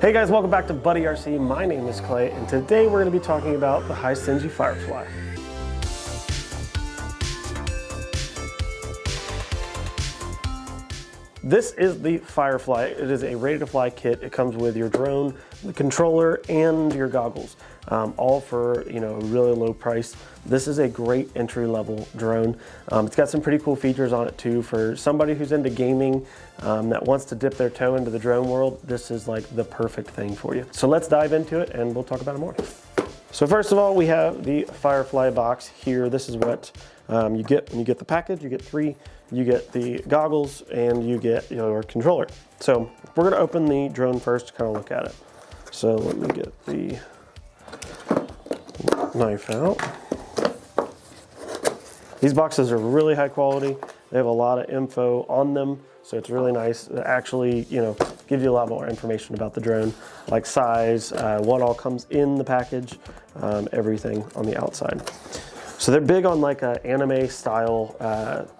Hey guys, welcome back to Buddy RC. My name is Clay, and today we're going to be talking about the Hisenji Firefly. This is the Firefly. It is a ready-to-fly kit. It comes with your drone, the controller, and your goggles, all for a really low price. This is a great entry-level drone. It's got some pretty cool features on it too. For somebody who's into gaming that wants to dip their toe into the drone world, this is like the perfect thing for you. So let's dive into it and we'll talk about it more. So first of all, we have the Firefly box here. This is what you get when you get the package. You get three. You get the goggles and you get your controller. So we're gonna open the drone first to kind of look at it. So let me get the knife out. These boxes are really high quality. They have a lot of info on them, so it's really nice. It actually, gives you a lot more information about the drone, like size, what all comes in the package, everything on the outside. So they're big on like a anime style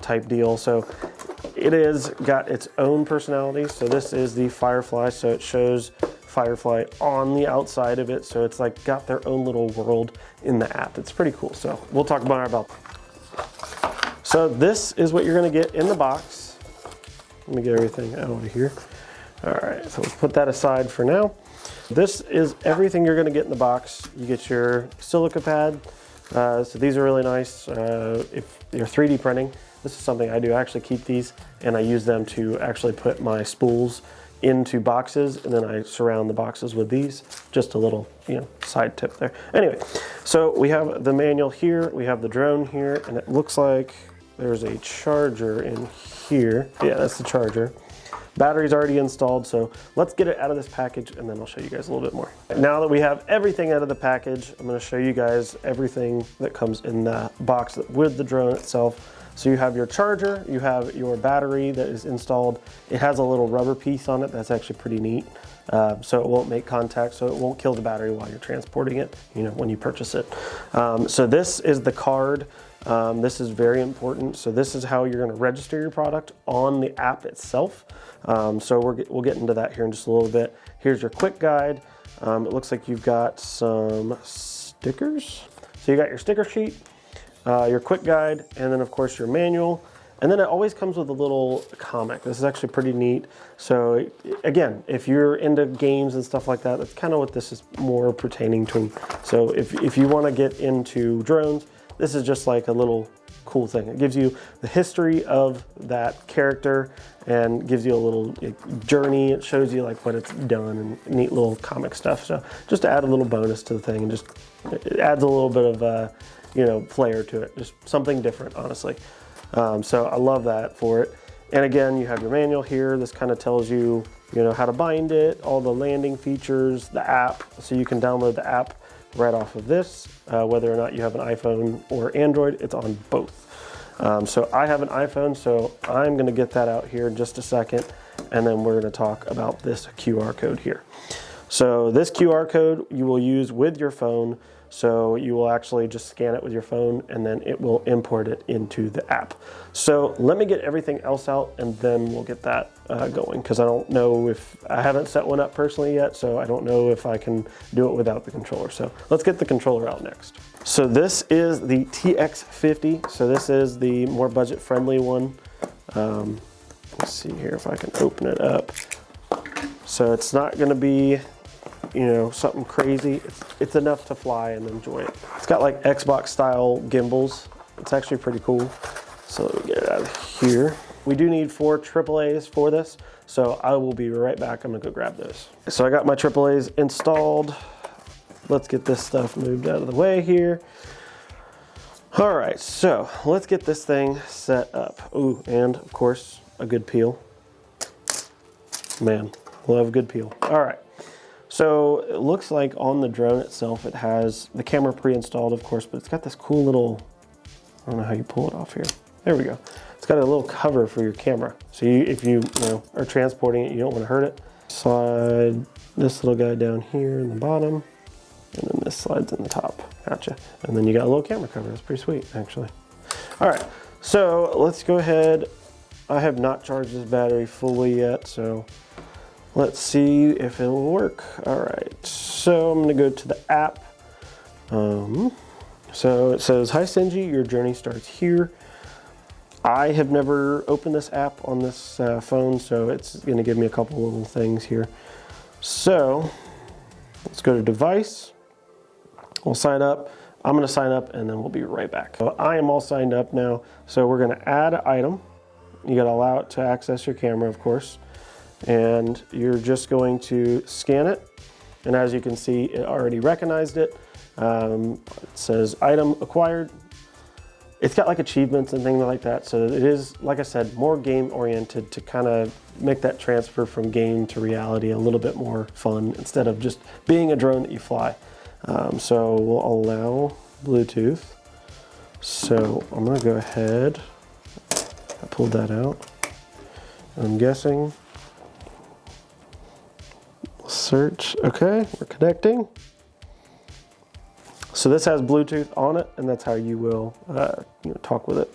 type deal. So it is got its own personality. So this is the Firefly. So it shows Firefly on the outside of it. So it's like got their own little world in the app. It's pretty cool. So we'll talk more about that. So this is what you're gonna get in the box. Let me get everything out of here. All right, so let's put that aside for now. This is everything you're gonna get in the box. You get your silica pad. So these are really nice. If you're 3D printing, this is something I do. I actually keep these and I use them to actually put my spools into boxes, and then I surround the boxes with these. Just a little, side tip there. Anyway, so we have the manual here, we have the drone here, and it looks like there's a charger in here. Yeah, that's the charger. Battery's already installed, so let's get it out of this package and then I'll show you guys a little bit more. Now that we have everything out of the package, I'm gonna show you guys everything that comes in the box with the drone itself. So you have your charger, you have your battery that is installed. It has a little rubber piece on it that's actually pretty neat. So it won't make contact, so it won't kill the battery while you're transporting it, when you purchase it. So this is the card. This is very important. So this is how you're going to register your product on the app itself. So we'll get into that here in just a little bit. Here's your quick guide. It looks like you've got some stickers. So you got your sticker sheet, your quick guide, and then of course your manual. And then it always comes with a little comic. This is actually pretty neat. So again, if you're into games and stuff like that, that's kind of what this is more pertaining to. So if you want to get into drones, this is just like a little cool thing. It gives you the history of that character and gives you a little journey. It shows you like what it's done and neat little comic stuff. So just to add a little bonus to the thing, and it adds a little bit of flair to it. Just something different, honestly. So I love that for it. And again, you have your manual here. This kind of tells you, how to bind it, all the landing features, the app. So you can download the app right off of this, whether or not you have an iPhone or Android, it's on both. So I have an iPhone, so I'm gonna get that out here in just a second, and then we're gonna talk about this QR code here. So this QR code you will use with your phone. So you will actually just scan it with your phone and then it will import it into the app. So let me get everything else out and then we'll get that going, because I don't know I haven't set one up personally yet, so I don't know if I can do it without the controller. So let's get the controller out next. So this is the TX50. So this is the more budget friendly one. Let's see here if I can open it up. So it's not gonna be something crazy. It's enough to fly and enjoy it. It's got like Xbox style gimbals. It's actually pretty cool. So let me get it out of here. We do need 4 AAAs for this, so I will be right back. I'm gonna go grab those. So I got my AAAs installed. Let's get this stuff moved out of the way here. All right, so let's get this thing set up. Ooh, and of course, a good peel. Man, love a good peel. All right. So it looks like on the drone itself, it has the camera pre-installed, of course, but it's got this cool little, I don't know how you pull it off here. There we go. It's got a little cover for your camera. So if you are transporting it, you don't want to hurt it. Slide this little guy down here in the bottom, and then this slides in the top. Gotcha. And then you got a little camera cover. It's pretty sweet, actually. All right, so let's go ahead. I have not charged this battery fully yet, so Let's see if it'll work. All right, so I'm gonna go to the app. So it says, "Hi Senji, your journey starts here." I have never opened this app on this phone, so it's gonna give me a couple little things here. So let's go to device. We'll sign up. I'm gonna sign up and then we'll be right back. So I am all signed up now. So we're gonna add an item. You gotta allow it to access your camera, of course. And you're just going to scan it. And as you can see, it already recognized it. It says item acquired. It's got like achievements and things like that. So it is, like I said, more game oriented to kind of make that transfer from game to reality a little bit more fun instead of just being a drone that you fly. So we'll allow Bluetooth. So I'm gonna go ahead. I pulled that out. I'm guessing. Search, okay, we're connecting. So this has Bluetooth on it, and that's how you will talk with it.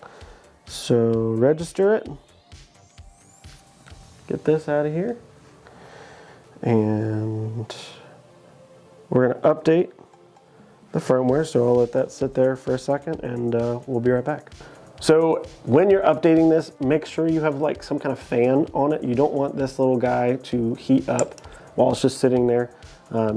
So register it. Get this out of here. And we're gonna update the firmware, so I'll let that sit there for a second and we'll be right back. So when you're updating this, make sure you have like some kind of fan on it. You don't want this little guy to heat up while it's just sitting there.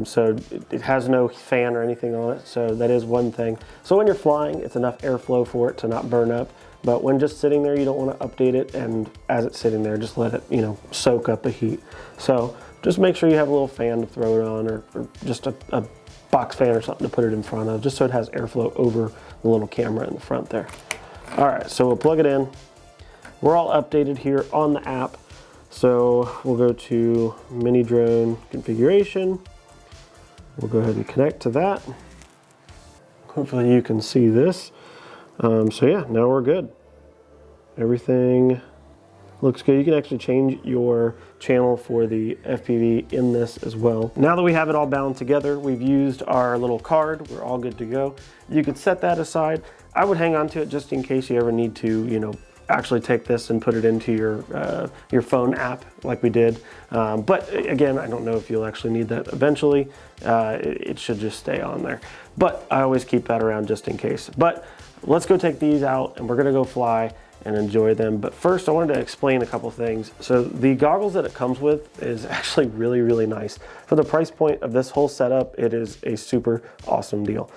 So it has no fan or anything on it, so that is one thing. So when you're flying, it's enough airflow for it to not burn up. But when just sitting there, you don't want to update it, and as it's sitting there, just let it, soak up the heat. So just make sure you have a little fan to throw it on, or just a box fan or something to put it in front of, just so it has airflow over the little camera in the front there. All right, so we'll plug it in. We're all updated here on the app. So we'll go to mini drone configuration. We'll go ahead and connect to that. Hopefully you can see this. So yeah, now we're good. Everything looks good. You can actually change your channel for the FPV in this as well. Now that we have it all bound together, we've used our little card, we're all good to go. You could set that aside. I would hang on to it just in case you ever need to, actually take this and put it into your phone app like we did. But again, I don't know if you'll actually need that eventually. It should just stay on there. But I always keep that around just in case. But let's go take these out and we're gonna go fly and enjoy them. But first I wanted to explain a couple things. So the goggles that it comes with is actually really, really nice. For the price point of this whole setup, it is a super awesome deal.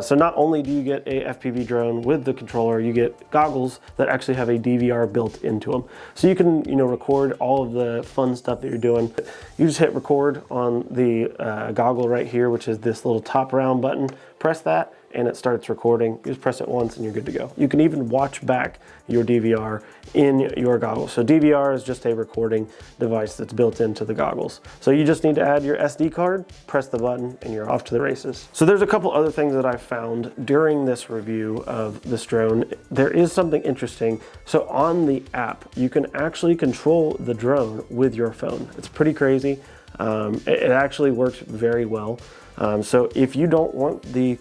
So not only do you get a FPV drone with the controller, you get goggles that actually have a DVR built into them. So you can, record all of the fun stuff that you're doing. You just hit record on the goggle right here, which is this little top round button. Press that and it starts recording. You just press it once and you're good to go. You can even watch back your DVR in your goggles. So DVR is just a recording device that's built into the goggles. So you just need to add your SD card, press the button, and you're off to the races. So there's a couple other things that I found during this review of this drone. There is something interesting. So on the app, you can actually control the drone with your phone. It's pretty crazy. It actually works very well. So if you don't want the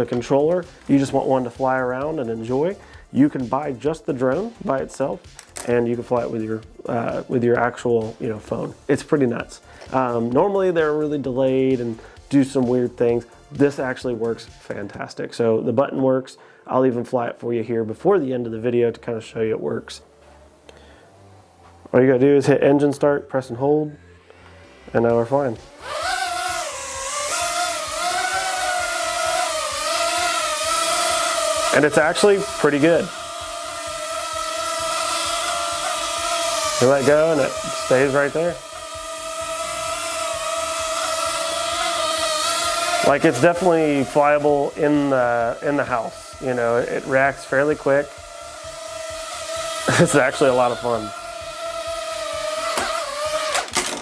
controller, you just want one to fly around and enjoy, you can buy just the drone by itself and you can fly it with your actual phone. It's pretty nuts. Normally they're really delayed and do some weird things. This actually works fantastic. So the button works. I'll even fly it for you here before the end of the video to kind of show you it works. All you gotta do is hit engine start, press and hold, and now we're flying. And it's actually pretty good. You let go and it stays right there. Like, it's definitely flyable in the house. It reacts fairly quick. It's actually a lot of fun.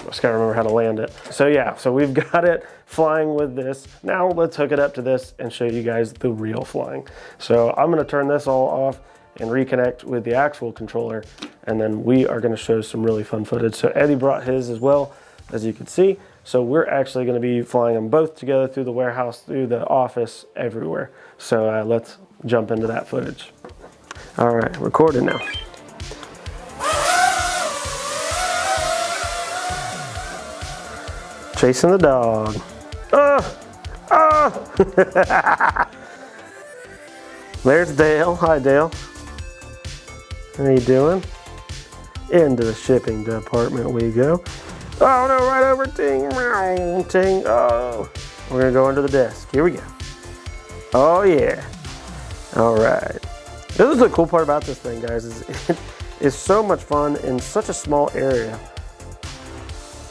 Just gotta remember how to land it. So yeah, so we've got it flying with this. Now let's hook it up to this and show you guys the real flying. So I'm gonna turn this all off and reconnect with the actual controller, and then we are gonna show some really fun footage. So Eddie brought his as well, as you can see. So we're actually gonna be flying them both together through the warehouse, through the office, everywhere. So let's jump into that footage. All right, recording now. Chasing the dog. There's Dale. Hi, Dale. How you doing? Into the shipping department we go. Oh no, right over, ting, ting. Oh, we're gonna go under the desk. Here we go. Oh yeah. All right. This is the cool part about this thing, guys, is it is so much fun in such a small area.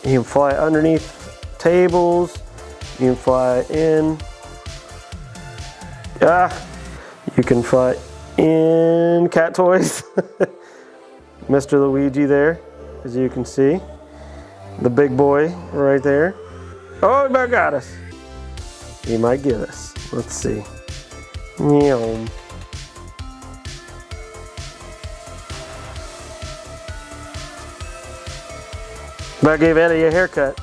You can fly underneath tables. You can fly in. You can fly in cat toys. Mr. Luigi there, as you can see. The big boy right there. Oh, he about got us. He might get us. Let's see. Meow. But I gave Eddie a haircut.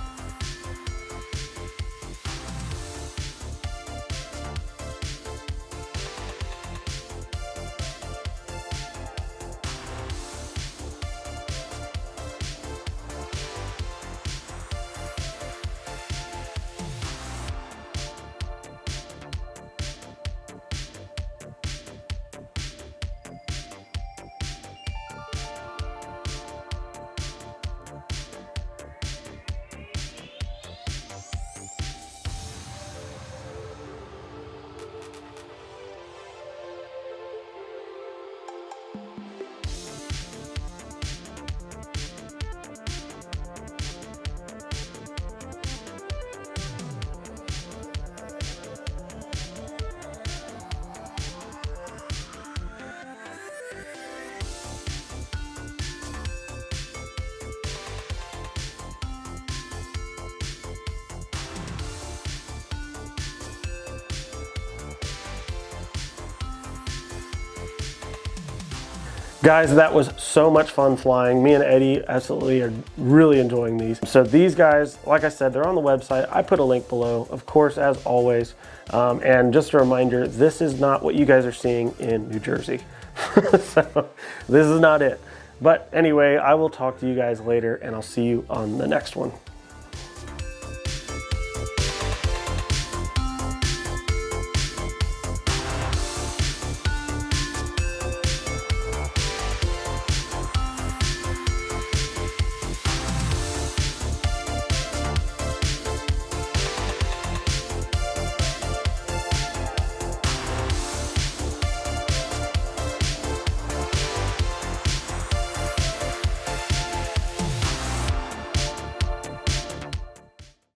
Guys, that was so much fun flying. Me and Eddie absolutely are really enjoying these. So these guys, like I said, they're on the website. I put a link below, of course, as always. And just a reminder, this is not what you guys are seeing in New Jersey. So this is not it. But anyway, I will talk to you guys later, and I'll see you on the next one.